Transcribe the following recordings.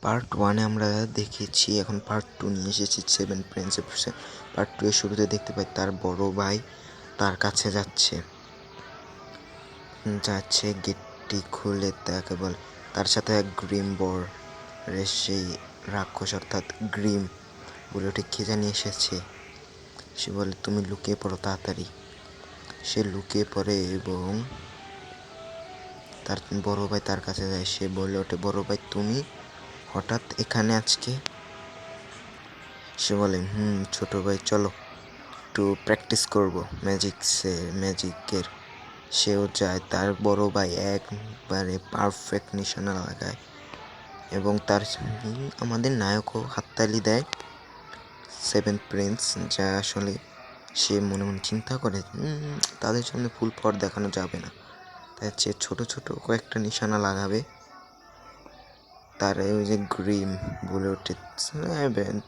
Part 1-এ আমরা দেখেছি, এখন পার্ট 2 নিয়ে এসেছি সেভেন প্রিন্সেপ। পার্ট 2 এর শুরুতে দেখতে পাই তার বড় ভাই তার কাছে যাচ্ছে গেটটি খুলে তাকে বলে তার সাথে এক গ্রিম বর সেই রাক্ষস অর্থাৎ গ্রিম বলে ওটি কে জানি এসেছে। সে বলে তুমি লুকিয়ে পড়ো তাড়াতাড়ি। সে লুকিয়ে পড়ে এবং তার বড় ভাই তার কাছে যায়। সে বলে ওঠে, বড় ভাই তুমি হঠাৎ এখানে আজকে? সে বলে ছোট ভাই চলো একটু প্র্যাকটিস করব ম্যাজিকের। সেও যায়, তার বড় ভাই একবারে পারফেক্ট নিশানা লাগায় এবং তার আমাদের নায়কও হাততালি দেয় সেভেন প্রিন্স, যা আসলে সে মনে মনে চিন্তা করে তাদের সামনে ফুল পর দেখানো যাবে না, তাই সে ছোট ছোট কয়েকটা নিশানা লাগাবে। তার ওই যে গ্রিম বলে ওঠে,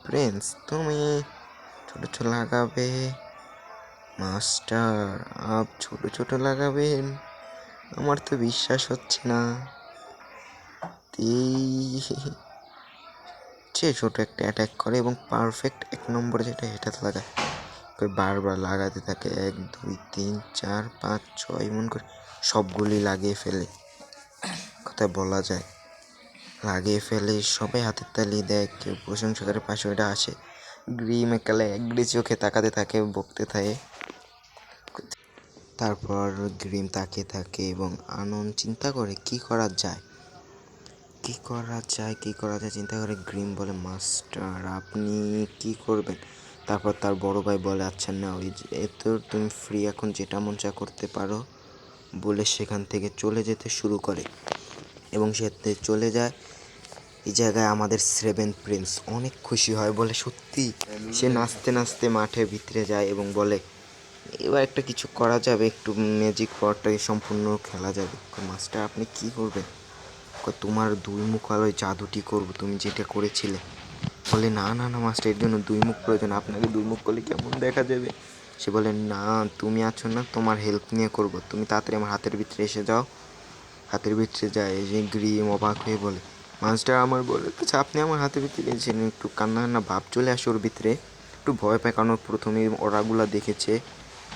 প্রিন্স তুমি ছোট ছোট লাগাবে মাস্টার, আপ ছোট ছোট লাগাবেন? আমার তো বিশ্বাস হচ্ছে না। সে ছোট একটা অ্যাটাক করে এবং পারফেক্ট 1 নম্বরে যেটা এটাতে লাগায়, বারবার লাগাতে থাকে 1 2 3 4 5 6 এমন করে সবগুলি লাগিয়ে ফেলে। কথা বলা যায় লাগিয়ে ফেলে, সবাই হাতের তালি দেয়, কেউ প্রশংসা করে, পাশে ওটা আসে। গ্রিম একালে একগ্রি চোখে তাকাতে থাকে, বকতে থাকে। তারপর গ্রিম তাকিয়ে থাকে এবং আনন্দ চিন্তা করে কি করা যায় চিন্তা করে। গ্রিম বলে, মাস্টার আপনি কি করবেন? তারপর তার বড় ভাই বলে, আচ্ছা না ওই এত তুমি ফ্রি, এখন যেটা মন চা করতে পারো বলে সেখান থেকে চলে যেতে শুরু করে এবং সে চলে যায়। এই জায়গায় আমাদের সেভেন প্রিন্স অনেক খুশি হয়, বলে সত্যি। সে নাচতে নাচতে মাঠের ভিতরে যায় এবং বলে এবার একটা কিছু করা যাবে, একটু ম্যাজিক পাওয়ারটাকে সম্পূর্ণ খেলা যাবে। মাস্টার আপনি কি করবেন? তোমার 2 মুখ আলোয় জাদুটি করব, তুমি যেটা করেছিলে। বলে না না না মাস্টার, এর জন্য 2 মুখ প্রয়োজন, আপনাকে 2 মুখ করলে কেমন দেখা যাবে? সে বলে না তুমি আছো না, তোমার হেল্প নিয়ে করব, তুমি তাড়াতাড়ি আমার হাতের ভিতরে এসে যাও। হাতের ভিতরে যায়, এই যে গ্রিম অবাক হয়ে বলে, মাস্টার আমার বলে আচ্ছা আপনি আমার হাতের ভিতরে এসেছেন, একটু কান্না ভাব চলে আসে ওর ভিতরে, একটু ভয় পায়, কারণ প্রথমেই ওরাগুলা দেখেছে।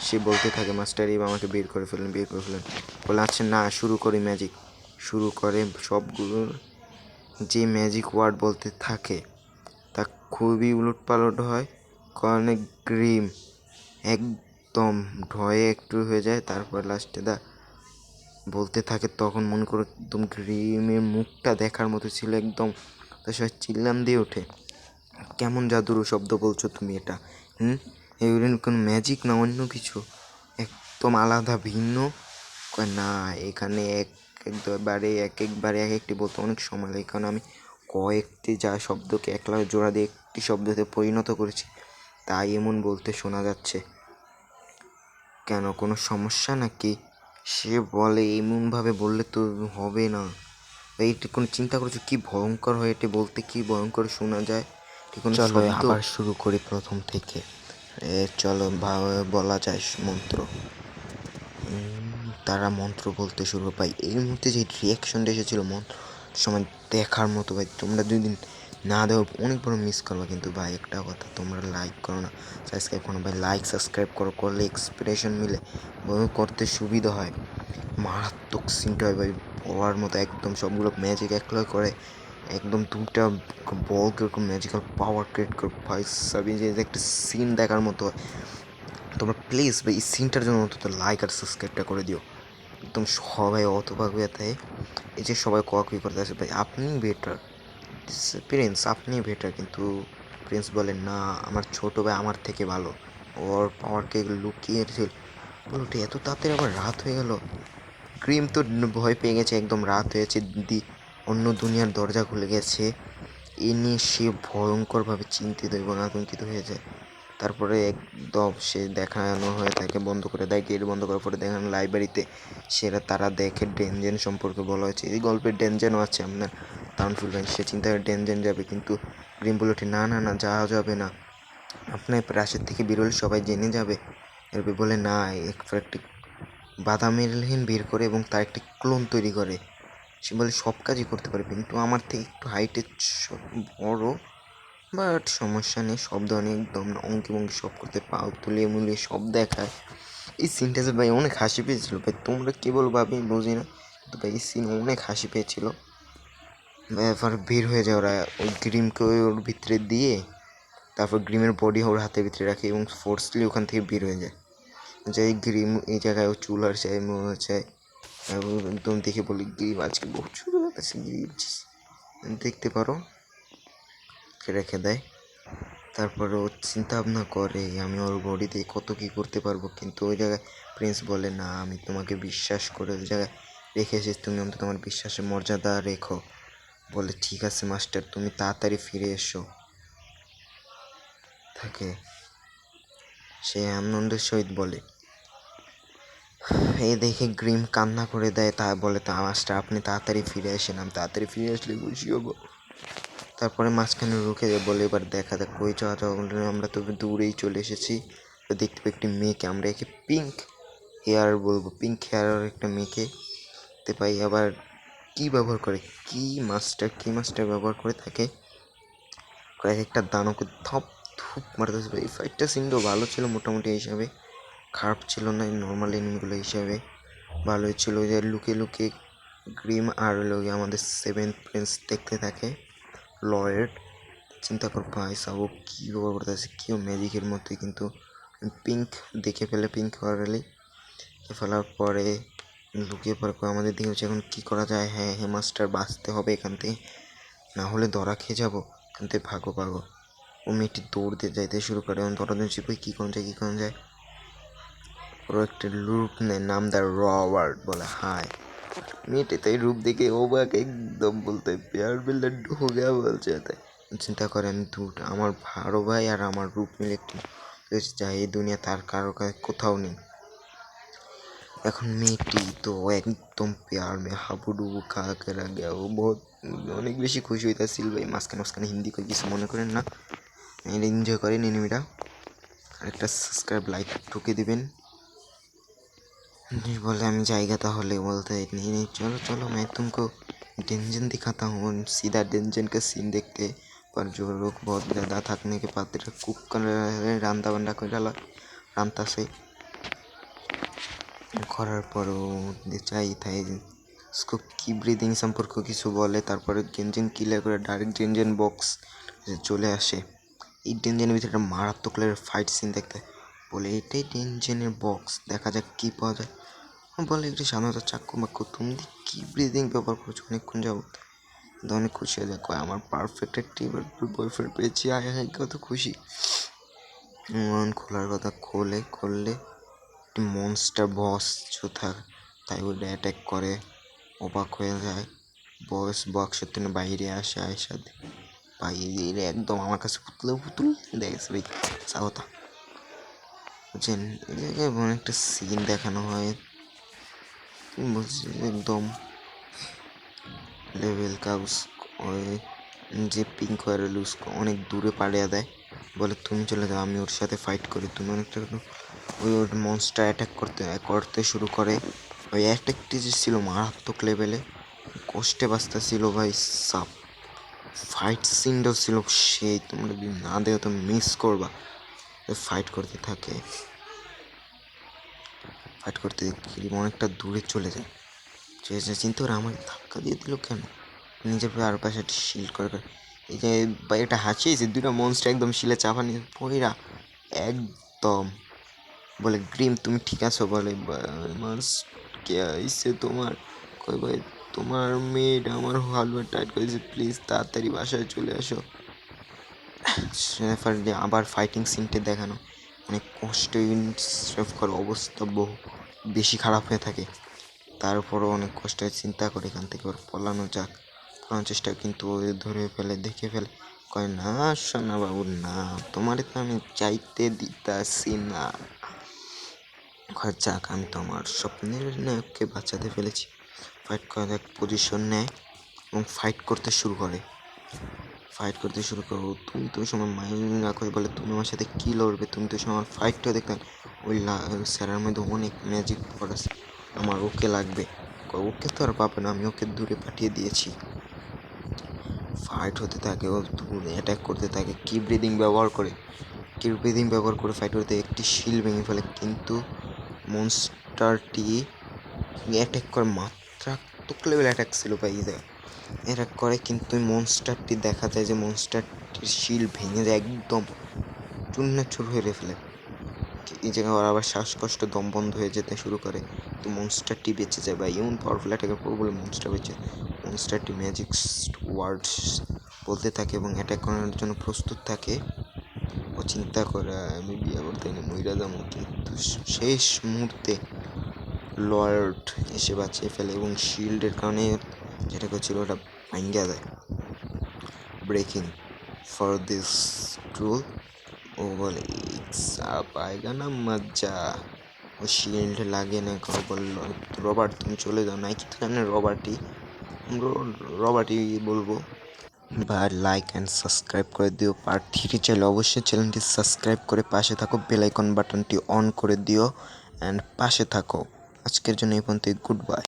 সে বলতে থাকে, মাস্টার এবার আমাকে বের করে ফেলেন। বলে আচ্ছা না, শুরু করি ম্যাজিক। শুরু করে সবগুলো যে ম্যাজিক ওয়ার্ড বলতে থাকে তা খুবই উলটপালট হয়, কারণ গ্রিম একদম ভয়ে একটু হয়ে যায়। তারপর লাস্টে বলতে থাকে, তখন মনে করো একদম গ্রিমের মুখটা দেখার মতো ছিল একদম। তার সবাই চিল্লাম দিয়ে ওঠে, কেমন জাদুর শব্দ বলছো তুমি এটা? এগুলো কোনো ম্যাজিক না অন্য কিছু, একদম আলাদা ভিন্ন। না এখানে একবারে এক একটি বলতে অনেক সময় লাগে, কারণ আমি কয়েকটি যা শব্দকে একলা জোড়া দিয়ে একটি শব্দতে পরিণত করেছি, তাই এমন বলতে শোনা যাচ্ছে। কেন কোনো সমস্যা নাকি? সে বলে এমনভাবে বললে তো হবে না, এইটি কোনো চিন্তা করছো কি ভয়ঙ্কর হয়, এটি বলতে কি ভয়ঙ্কর শোনা যায়। চলো আবার শুরু করি প্রথম থেকে। চলো বলা যায় মন্ত্র। তারা মন্ত্র বলতে শুরু পাই। এই মুহূর্তে যে রিয়াকশনটা এসেছিলো মন্ত্র সময় দেখার মতো ভাই, তোমরা 2 দিন না দেও অনেক বড় মিস করবা। কিন্তু ভাই একটা কথা, তোমরা লাইক করো না, সাবস্ক্রাইব করো না ভাই। লাইক সাবস্ক্রাইব করলে এক্সপ্রেশন মিলে করতে সুবিধা হয়। মারাত্মক সিনটা হয় ভাই, বলার মতো একদম। সবগুলো ম্যাজিক একলা করে একদম 2টা বল কীরকম ম্যাজিক্যাল পাওয়ার ক্রিয়েট করে ভাই সাবি, যে একটা সিন দেখার মতো হয়। তোমরা প্লিজ ভাই এই সিনটার জন্য অন্তত লাইক আর সাবস্ক্রাইবটা করে দিও। একদম সবাই অতবাক হয়ে থাকে, এই যে সবাই কোয়াকুই করতে আসে, ভাই আপনি বেটার প্রিন্স, আপনি বেটার। কিন্তু প্রিন্স বলে না, আমার ছোটো ভাই আমার থেকে ভালো, ওর পাওয়ারকে লুকিয়ে বলো এত তাড়াতাড়ি আবার রাত হয়ে গেল। ক্রিম তো ভয় পেয়ে গেছে, একদম রাত হয়েছে, অন্য দুনিয়ার দরজা খুলে গেছে। এ নিয়ে সে ভয়ঙ্করভাবে চিন্তিত এবং আতঙ্কিত হয়ে যায়। তারপরে একদম সে দেখানো হয়ে থাকে, বন্ধ করে দেয়, গেট বন্ধ করার পরে দেখানো লাইব্রেরিতে তারা দেখে ডেনজেন সম্পর্কে বলা হয়েছে, এই গল্পের ডেনজেনও আছে আপনার তাউনফুল ব্যাংক। সে চিন্তা করে ডেনজেন যাবে, কিন্তু গ্রিম বলে ওঠে না না না, যাওয়া যাবে না, আপনার প্রাসাদ থেকে বেরোলে সবাই জেনে যাবে। এরপর বলে না, একটি বাদামের লেহেন বের করে এবং তার একটি ক্লোন তৈরি করে সে বলে সব কাজই করতে পারে, কিন্তু আমার থেকে একটু হাইটে বড়, বাট সমস্যা নেই, সব ধরনের একদম অঙ্কি ভঙ্গি সব করতে, পাও তুলিয়ে মুলিয়ে সব দেখায়। এই সিনটা যে ভাই অনেক হাসি পেয়েছিল ভাই, তোমরা কী বলবো আমি বুঝি না, কিন্তু ভাই এই সিন অনেক হাসি পেয়েছিল। এবার বের হয়ে যায় ওরা, ওই গ্রিমকে ওর ভিতরে দিয়ে তারপর গ্রিমের বডি ওর হাতের ভিতরে রাখে এবং ফোর্সলি ওখান থেকে বের হয়ে যায়। যাই গ্রিম এই জায়গায় ও চুল আর চাই মনে চায়, একদম দেখে বলি গ্রিম আজকে বহুত শুরু হতেছে, গ্রিম দেখতে পারো রেখে দেয়। তারপর ও চিন্তা ভাবনা করে আমি ওর বডি দিয়ে কত কী করতে পারবো, কিন্তু ওই জায়গায় প্রিন্স বলে না আমি তোমাকে বিশ্বাস করে ওই জায়গায় রেখে এসেছি, তুমি অন্তত তোমার বিশ্বাসের মর্যাদা রেখো। বলে ঠিক আছে মাস্টার, তুমি তাড়াতাড়ি ফিরে এসো থাকে। সে আনন্দের সহিত বলে, এই দেখে গ্রিম কান্না করে দেয়, তা বলে তা মাস্টার আপনি তাড়াতাড়ি ফিরে আসেন, আমি তাড়াতাড়ি ফিরে আসলে খুশি হবো। তারপরে মাঝখানে রুখে বলে এবার দেখা যাক কই যাওয়া আমরা তো দূরেই চলে এসেছি, তো দেখতে পাই একটি মেয়েকে, আমরা একে পিঙ্ক হেয়ার বলবো, পিঙ্ক হেয়ার একটা মেয়েকে দেখতে পাই। আবার কি ব্যবহার করে, কি মাস্টার ব্যবহার করে থাকে, কয়েকটা দানকে থপ থুপ মারতেছে। এই ফাইটটা সিনটাও ভালো ছিল মোটামুটি হিসাবে, খারাপ ছিল না, নর্মাল এনিমিগুলো হিসাবে ভালোই ছিল। যে লুকিয়ে লুকিয়ে গ্রিম আর লোকে আমাদের সেভেন্থ প্রিন্স দেখতে থাকে লয়েড। চিন্তা কর ভাই সাবো কী ব্যবহার করতেছে, কেউ ম্যাজিকের মতোই, কিন্তু পিঙ্ক দেখে ফেলে, পিঙ্ক ওয়ারালি ফেলার পরে লুকিয়ে পড়ে আমাদের দিকে হচ্ছে এখন কী করা যায়। হ্যাঁ হ্যাঁ মাস্টার বাঁচতে হবে এখান থেকে, না হলে ধরা খেয়ে যাবো, এখান থেকে ভাগো। ও মেয়েটি দৌড় দিয়ে যাইতে শুরু করে এবং ধরাধরি চিপে কী করা যায়। ওর একটা রূপ নেয়, নাম দেয় রবার্ট, বলে হায়। মেয়েটি তাই রূপ দেখে অবাক একদম, বলতে প্যার বিল্ডার হো গয়া বলছে। তাই চিন্তা করে আমি আমার ভাড়ো ভাই আর আমার রূপ মিলে একটি যাই, এই দুনিয়া তার কারো কাছে কোথাও নেই। এখন মেয়েটি তো একদম প্যার মে হাবুডুবু খা করে গিয়া, ও বহুত অনেক বেশি খুশি হইতেছিল ভাই। মাঝখানে হিন্দি করে কিছু মনে করেন না, এনজয় করেন এনিমিটা। আরেকটা সাবস্ক্রাইব লাইক ঠুকে দিবেন। बोले আমি जाएगा তাহলে, बोलते नहीं नहीं चलो मैं तुमको डेंजन दिखाता हूँ। सीधा डेंजन का सीन देखते पर जो लोग बहुत ज़्यादा थकने के बाद कुक कर रहे রান্না বান্না করে রান্তা সে করার পরও চাই তাই उसको কি ব্রিদিং সম্পর্কে কিছু বলে। তারপরে ডেঞ্জেন কিলার করে ডাইরেক্ট ডেঞ্জেন বক্স চলে আসে। এই ডেঞ্জেনের ভিতরে একটা মারাত্মক লেভেলের ফাইট সিন দেখতে, বলে এটাই ডেঞ্জেনের বক্স, দেখা যাক কী পাওয়া যায়। বলে একটি সাধারণত চাক্ষু বাক্য, তুমি কি ব্রিদিং ব্যবহার করছো অনেকক্ষণ যাবত। অনেক খুশি হয়ে যায়, কয় আমার পারফেক্ট একটি বয়ফ্রেন্ড পেয়েছি, আয় হায় কত খুশি। খোলার কথা করলে একটি মনস্টার বস যোথা, তাই ওটা অ্যাটাক করে, অবাক হয়ে যায়। বক্সের থেকে বাইরে আসে, সাথে বাইরে একদম আমার কাছে পুতুল দেখেছে ভাই সাহতা বুঝছেন। এই জায়গায় অনেকটা সিন দেখানো হয়, বলছি একদম লেভেল কাউস যে পিঙ্ক ওয়ারেল অনেক দূরে পাড়িয়ে দেয়, বলে তুমি চলে যাও আমি ওর সাথে ফাইট করি। তুমি অনেকটা ওই মনস্টার অ্যাটাক করতে শুরু করে। ওই অ্যাটাকটি যে ছিল মারাত্মক লেভেলে, কষ্টে বাঁচতে ছিল ভাই সাপ। ফাইট সিনটাও ছিল সেই, তোমরা যদি না দেখো তো মিস করবা। ফাইট করতে থাকে, অনেকটা দূরে চলে যায়। চিন্তা করে আমাকে ধাক্কা দিয়ে দিল কেন, নিজের আর পাশে একটা শিল্ড করে। এই যে ভাই একটা হাসিয়েছে, দুটো মনস্টার একদম শিলে চাপা নিয়ে পইরা একদম। বলে গ্রিম তুমি ঠিক আছো, বলে মাস কে আইসে তোমার, কই ভাই তোমার মেড আমার হালুয়া টাইট করেছে, প্লিজ তাড়াতাড়ি বাসায় চলে আসো। আবার ফাইটিং সিনটা দেখানো, অনেক কষ্টে অবস্থা বহু বেশি খারাপ হয়ে থাকে। তারপরও অনেক কষ্টে চিন্তা করে এখান থেকে ওর পলানোর চেষ্টা, কিন্তু ও ধরে ফেলে, দেখে ফেলে, কয় না সোনা বাবু না, তোমারে তো আমি চাইতে দিতাছি না। যাক আমি তো আমার স্বপ্নের নায়ককে বাঁচাতে ফেলেছি। ফাইট করার এক পজিশন নেয় এবং ফাইট করতে শুরু করো। তুমি তো সময় মাইন্ড রাখো, বলে তুমি আমার সাথে কী লড়বে, তুমি তো সময় আমার ফাইটটা দেখতেন। ওই স্যারের মধ্যে অনেক ম্যাজিক পাওয়ার আছে, আমার ওকে লাগবে। ওকে তো আর পাবে না, আমি ওকে দূরে পাঠিয়ে দিয়েছি। ফাইট হতে থাকে, ও দূরে অ্যাটাক করতে থাকে কি ব্রিদিং ব্যবহার করে ফাইট করতে একটি শিল ভেঙে ফেলে, কিন্তু মনস্টারটি অ্যাটাক করে মাত্রাত্মক লেভেল অ্যাটাক ছিল ভাই, অ্যাটাক করে, কিন্তু মনস্টারটি দেখা যায় যে মনস্টারটির শিল ভেঙে যায়, একদম চূর্ণাচূর হয়ে ফেলে। এই জায়গায় ওর আবার শ্বাসকষ্ট, দম বন্ধ হয়ে যেতে শুরু করে, তো মনস্টারটি বেঁচে যায় বা এমন পাওয়ারফুল অ্যাটাকের পর বলে মনস্টারটি ম্যাজিক ওয়ার্ডস বলতে থাকে এবং অ্যাটাক করার জন্য প্রস্তুত থাকে। ও চিন্তা করে আমি বিয়ে করতে মইরা যাবো, কিন্তু শেষ মুহূর্তে লর্ড এসে বাঁচিয়ে ফেলে এবং শিল্ডের কারণে যেটা করছিল ওটা ভাঙ্গা দেয়। ব্রেকিং ফর দিস ট্রুল, ও বলে পায়গা না মজ্জা। ও শিল্ড লাগে না, বলল রবার্ট তুমি চলে যাও, নাইকি তো জানে রবার্টই বলবো। বা লাইক অ্যান্ড সাবস্ক্রাইব করে দিও। পার্ট 3 চাইলে অবশ্যই চ্যানেলটি সাবস্ক্রাইব করে পাশে থাকো, বেল আইকন বাটনটি অন করে দিও অ্যান্ড পাশে থাকো। আজকের জন্য এই পর্যন্তই, গুড বাই।